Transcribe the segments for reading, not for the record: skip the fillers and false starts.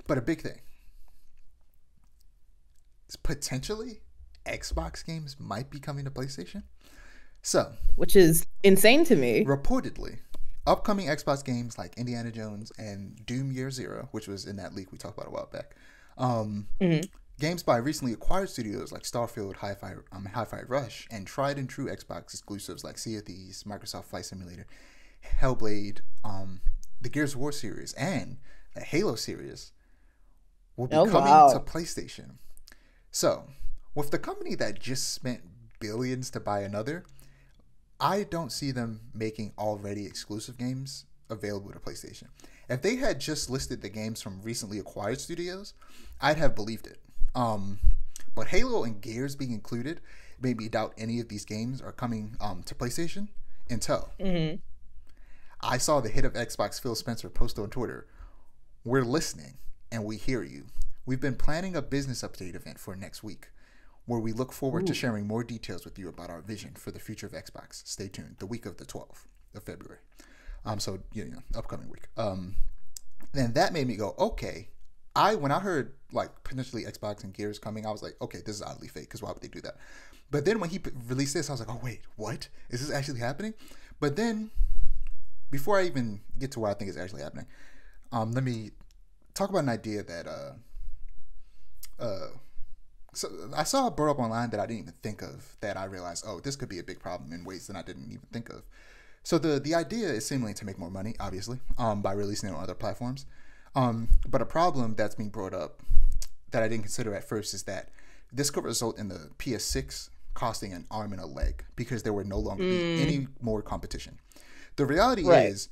But a big thing is potentially Xbox games might be coming to PlayStation. So, which is insane to me. reportedly, upcoming Xbox games like Indiana Jones and Doom Year Zero, which was in that leak we talked about a while back, Hmm. games by recently acquired studios like Starfield, Hi-Fi Rush, and tried and true Xbox exclusives like Sea of Thieves, Microsoft Flight Simulator, Hellblade, the Gears of War series, and the Halo series will be Oh coming to wow. PlayStation. So, with the company that just spent billions to buy another, I don't see them making already exclusive games available to PlayStation. If they had just listed the games from recently acquired studios, I'd have believed it. Um, but Halo and Gears being included made me doubt any of these games are coming to PlayStation until Hmm. I saw the head of Xbox, Phil Spencer, post on Twitter. We're listening and we hear you. We've been planning a business update event for next week where we look forward to Ooh. sharing more details with you about our vision for the future of Xbox. Stay tuned. The week of the 12th of February. So upcoming week. And that made me go, okay. When I heard like potentially Xbox and Gears coming, I was like, okay, this is oddly fake because why would they do that? But then when he released this, I was like, oh wait, what is this actually happening? But then before I even get to what I think is actually happening, let me talk about an idea that uh, so I saw brought up online that I didn't even think of. That I realized, oh, this could be a big problem in ways that I didn't even think of. So the idea is seemingly to make more money, obviously, by releasing it on other platforms. But a problem that's being brought up that I didn't consider at first is that this could result in the PS6 costing an arm and a leg because there would no longer be Mm, any more competition. The reality right. is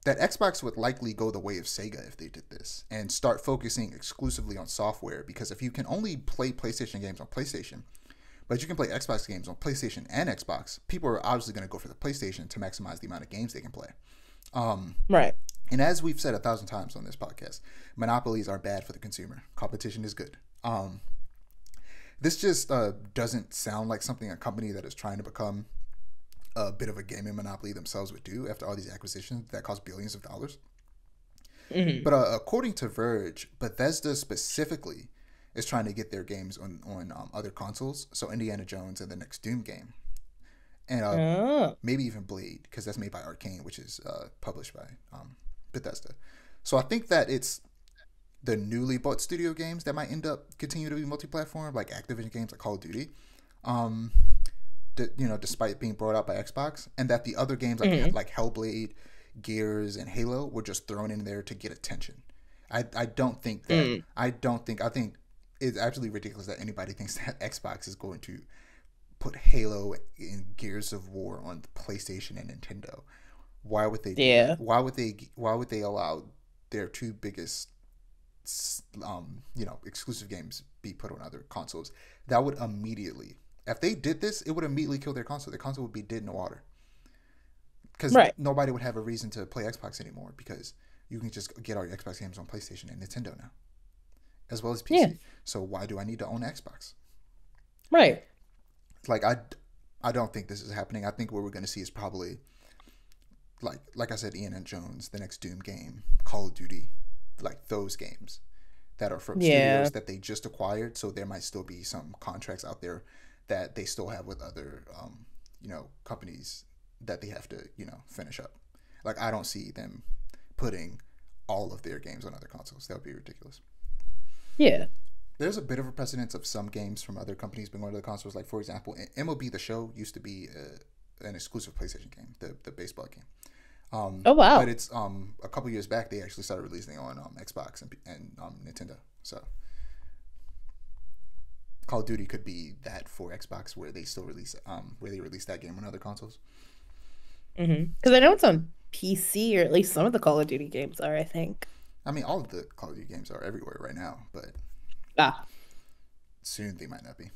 that Xbox would likely go the way of Sega if they did this and start focusing exclusively on software because if you can only play PlayStation games on PlayStation, but you can play Xbox games on PlayStation and Xbox, people are obviously going to go for the PlayStation to maximize the amount of games they can play. Um, Right. and as we've said 1,000 times on this podcast, monopolies are bad for the consumer. Competition is good. This just doesn't sound like something a company that is trying to become a bit of a gaming monopoly themselves would do after all these acquisitions that cost billions of dollars. Hmm. But according to Verge, Bethesda specifically is trying to get their games on other consoles. So Indiana Jones and the next Doom game, and Oh. maybe even Blade, because that's made by Arcane, which is published by Bethesda. So I think that it's the newly bought studio games that might end up continue to be multi-platform, like Activision games like Call of Duty. Um, despite being brought out by Xbox, and that the other games Hmm. like Hellblade, Gears, and Halo were just thrown in there to get attention. I don't think that Mm. I think it's absolutely ridiculous that anybody thinks that Xbox is going to put Halo and Gears of War on PlayStation and Nintendo. Why would they do that? Yeah. Why would they allow their two biggest exclusive games be put on other consoles? That would immediately, if they did this, it would immediately kill their console. Their console would be dead in the water because Right. nobody would have a reason to play Xbox anymore because you can just get all your Xbox games on PlayStation and Nintendo now, as well as Yeah. PC. So why do I need to own Xbox? Right. Like I don't think this is happening. I think what we're going to see is probably like I said, Ian and Jones, the next Doom game, Call of Duty, like those games that are from Yeah. studios that they just acquired. So there might still be some contracts out there that they still have with other companies that they have to finish up. Like I don't see them putting all of their games on other consoles. That would be ridiculous. Yeah. There's a bit of a precedence of some games from other companies being on other consoles. Like for example, MLB The Show used to be an exclusive PlayStation game, the baseball game. Oh But wow. it's a couple years back they actually started releasing it on Xbox and Nintendo. So Call of Duty could be that for Xbox where they still release that game on other consoles. Because I know it's on PC, or at least some of the Call of Duty games are, I think. I mean, all of the Call of Duty games are everywhere right now, but Ah. soon they might not be.